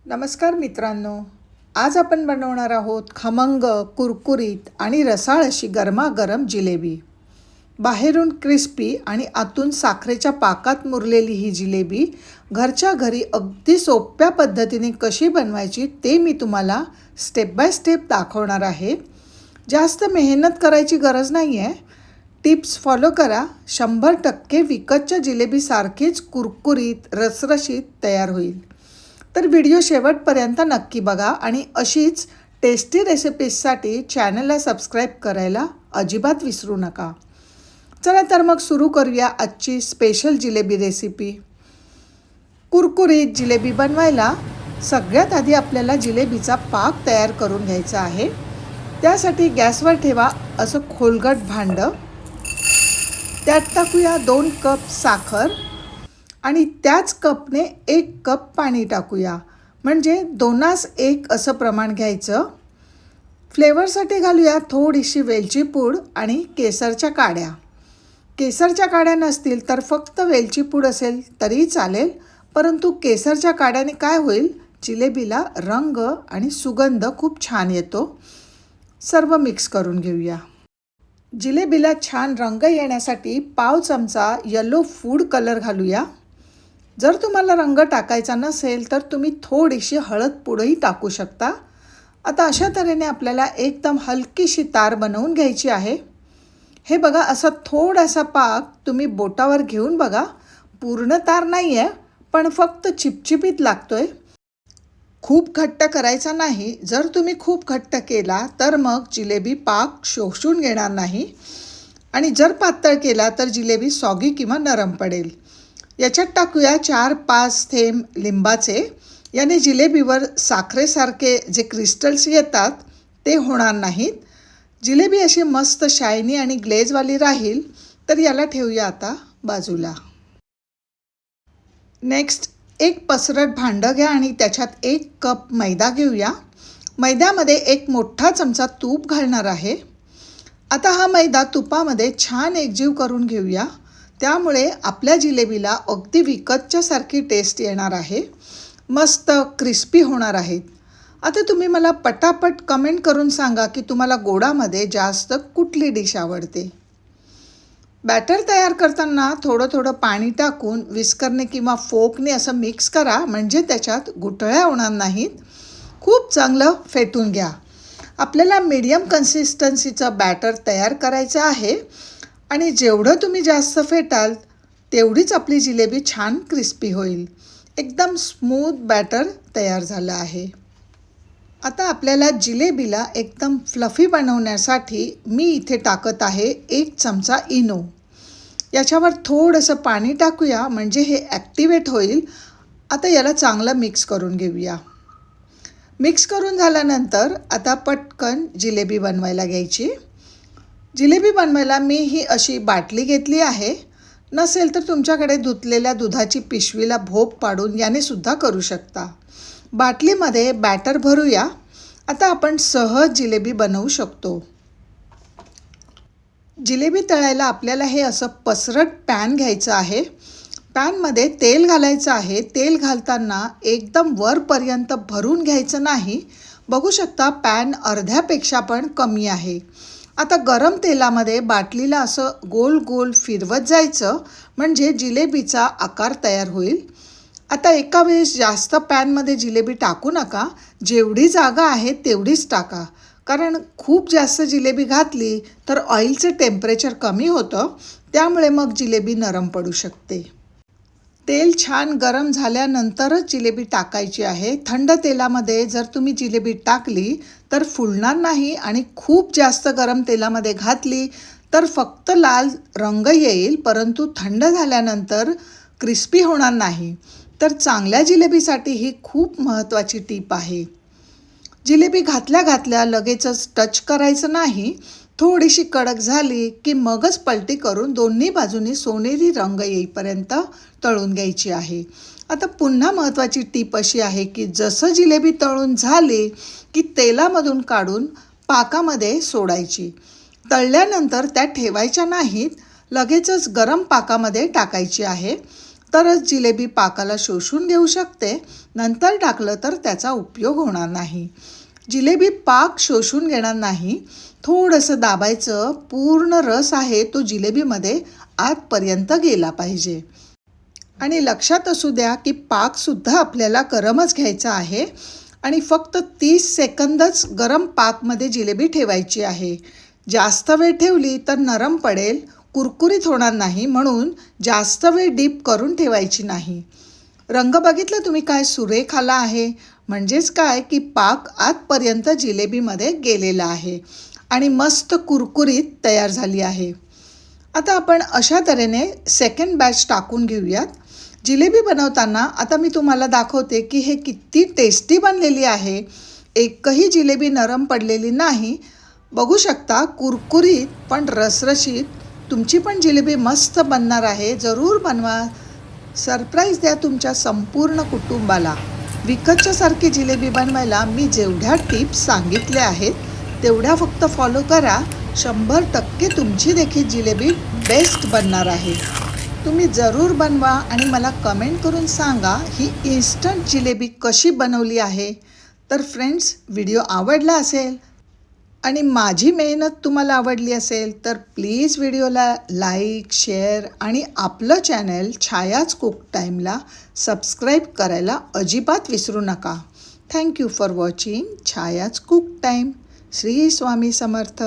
नमस्कार मित्रांनो, आज आपण बनवणार आहोत खमंग, कुरकुरीत आणि रसाळ अशी गरमागरम जिलेबी। बाहेरून क्रिस्पी आणि आतून साखरेच्या पाकात मुरलेली ही जिलेबी घरच्या घरी अगदी सोप्या पद्धतीने कशी बनवायची ते मी तुम्हाला स्टेप बाय स्टेप दाखवणार आहे। जास्त मेहनत करायची गरज नाही आहे। टिप्स फॉलो करा, 100% विकतच्या जिलेबीसारखीच कुरकुरीत रसरशीत तयार होईल। तर व्हिडिओ शेवटपर्यंत नक्की बघा आणि अशीच टेस्टी रेसिपीजसाठी चॅनलला सबस्क्राईब करायला अजिबात विसरू नका। चला तर मग सुरू करूया आजची स्पेशल जिलेबी रेसिपी। कुरकुरीत जिलेबी बनवायला सगळ्यात आधी आपल्याला जिलेबीचा पाक तयार करून घ्यायचा आहे। त्यासाठी गॅसवर ठेवा असं खोलगट भांडं, त्यात टाकूया 2 कप साखर आणि त्याच कपने 1 कप पाणी टाकूया, म्हणजे 2:1 असं प्रमाण घ्यायचं। फ्लेवरसाठी घालूया थोडीशी वेलची पूड आणि केसरच्या काड्या। केसरच्या काड्या नसतील तर फक्त वेलची पूड असेल तरी चालेल, परंतु केसरच्या काड्याने काय होईल, जिलेबीला रंग आणि सुगंध खूप छान येतो। सर्व मिक्स करून घेऊया। जिलेबीला छान रंग येण्यासाठी पाव चमचा येलो फूड कलर घालूया। जर तुम्हाला रंग टाकायचा नसेल तर तुम्ही थोडीशी हळद पूडही टाकू शकता। आता अशा तऱ्हेने आपल्याला एकदम हलकीशी तार बनवून घ्यायची आहे। हे बघा, असा थोडासा पाक तुम्ही बोटावर घेऊन बघा, पूर्ण तार नाही आहे, पण फक्त चिपचिपीत लागतोय। खूप घट्ट करायचा नाही, जर तुम्ही खूप घट्ट केला तर मग जिलेबी पाक शोषून घेणार नाही आणि जर पातळ केला तर जिलेबी सॉगी किंवा नरम पडेल। याच्यात टाकूया 4-5 थेंब लिंबाचे, याने जिलेबीवर साखरेसारखे जे क्रिस्टल्स येतात ते होणार नाहीत। जिलेबी अशी मस्त शायनी आणि ग्लेजवाली राहील। तर याला ठेवूया आता बाजूला। नेक्स्ट एक पसरट भांडं घ्या आणि त्याच्यात 1 कप मैदा घेऊया। मैद्यामध्ये 1 मोठा चमचा तूप घालणार आहे। आता हा मैदा तुपामध्ये छान एकजीव करून घेऊया, त्यामुळे आपल्या जिलेबीला अगदी विकतच्यासारखी टेस्ट येणार आहे। मस्त क्रिस्पी होणार आहेत। आता तुम्ही मला पटापट कमेंट करून सांगा की तुम्हाला गोडामध्ये जास्त कुठली डिश आवडते। बॅटर तयार करताना थोडं थोडं पाणी टाकून विस्करने किंवा फोकने असं मिक्स करा, म्हणजे त्याच्यात गुठळ्या होणार नाहीत। खूप चांगलं फेटून घ्या। आपल्याला मीडियम कन्सिस्टन्सीचं बॅटर तयार करायचं आहे आणि जेवढं तुम्ही जास्त फेटाल तेवढीच आपली जिलेबी छान क्रिस्पी होईल। एकदम स्मूथ बॅटर तयार झालं आहे। आता आपल्याला जिलेबीला एकदम फ्लफी बनवण्यासाठी मी इथे टाकत आहे 1 चमचा इनो। याच्यावर थोडंसं पाणी टाकूया, म्हणजे हे ॲक्टिवेट होईल। आता याला चांगलं मिक्स करून घेऊया। मिक्स करून झाल्यानंतर आता पटकन जिलेबी बनवायला घ्यायची। जिलेबी बनवायला मी ही अशी बाटली घेतली आहे, नसेल तर तुमच्याकडे धुतलेल्या दुधाची पिशवीला भोप पाडून याने सुद्धा करू शकता। बाटलीमध्ये बॅटर भरूया। आता आपण सहज जिलेबी बनवू शकतो। जिलेबी तळायला आपल्याला हे असं पसरट पॅन घ्यायचं आहे। पॅनमध्ये तेल घालायचं आहे। तेल घालताना एकदम वरपर्यंत भरून घ्यायचं नाही। बघू शकता पॅन अर्ध्यापेक्षा पण कमी आहे। आता गरम तेलामध्ये बाटलीला असं गोल गोल फिरवत जायचं, म्हणजे जिलेबीचा आकार तयार होईल। आता एका वेळेस जास्त पॅनमध्ये जिलेबी टाकू नका, जेवढी जागा आहे तेवढीच टाका, कारण खूप जास्त जिलेबी घातली तर ऑइलचं टेम्परेचर कमी होतं, त्यामुळे मग जिलेबी नरम पडू शकते। तेल छान गरम झाल्यानंतरच जिलेबी टाकायची आहे। थंड तेलामध्ये जर तुम्ही जिलेबी टाकली तर फुलणार नाही आणि खूप जास्त गरम तेलामध्ये घातली तर फक्त लाल रंग येईल, परंतु थंड झाल्यानंतर क्रिस्पी होणार नाही। तर चांगल्या जिलेबीसाठी ही खूप महत्त्वाची टीप आहे। जिलेबी घातल्या घातल्या लगेचच टच करायचं नाही। थोडीशी कडक झाली की मगच पलटी करून दोन्ही बाजूनी सोनेरी रंग येईपर्यंत तळून घ्यायची आहे। आता पुन्हा महत्त्वाची टीप अशी आहे की जसं जिलेबी तळून झाली की तेलामधून काढून पाकामध्ये सोडायची। तळल्यानंतर त्या ठेवायच्या नाहीत, लगेचच गरम पाकामध्ये टाकायची आहे। तरच जिलेबी पाकाला शोषून घेऊ शकते. नंतर टाकलं तर त्याचा उपयोग होणार नाही. जिलेबी पाक शोषून घेणार नाही. थोडंसं दाबायचं. पूर्ण रस आहे तो जिलेबीमध्ये आतपर्यंत गेला पाहिजे. आणि लक्षात असू द्या की पाकसुद्धा आपल्याला गरमच घ्यायचा आहे आणि फक्त 30 सेकंदच गरम पाकमध्ये जिलेबी ठेवायची आहे. जास्त वेळ ठेवली तर नरम पडेल, कुरकुरीत होणार नाही, म्हणून जास्त वेळ डीप करून ठेवायची नाही. रंग बघितला तुम्ही काय सुरेख आला आहे. म्हणजेच काय की पाक आतपर्यंत जिलेबीमध्ये गेलेला आहे आणि मस्त कुरकुरीत तयार झाली आहे. आता आपण अशा तऱ्हेने सेकंड बॅच टाकून घेऊयात. जिलेबी बनवताना आता मी तुम्हाला दाखवते की हे किती टेस्टी बनलेली आहे. एकही जिलेबी नरम पडलेली नाही. बघू शकता कुरकुरीत पण रसरशीत. तुमची पण जिलेबी मस्त बनणार आहे. जरूर बनवा. सरप्राईज द्या तुमच्या संपूर्ण कुटुंबाला. विकतच्यासारखी जिलेबी बनवायला मी जेवढ्या टिप्स सांगितल्या आहेत तेवढ्या फक्त फॉलो करा. 100% तुमची देखील जिलेबी बेस्ट बनणार आहे. तुम्ही जरूर बनवा आणि मला कमेंट करून सांगा ही इन्स्टंट जिलेबी कशी बनवली आहे. तर फ्रेंड्स, व्हिडिओ आवडला असेल आणि माझी मेहनत तुम्हाला आवडली असेल तर प्लीज व्हिडिओला लाईक, शेअर आणि आपलं चॅनल छायाच कुक टाईमला सबस्क्राईब करायला अजिबात विसरू नका. थँक्यू फॉर वॉचिंग छायाच कुक टाईम. श्री स्वामी समर्थ.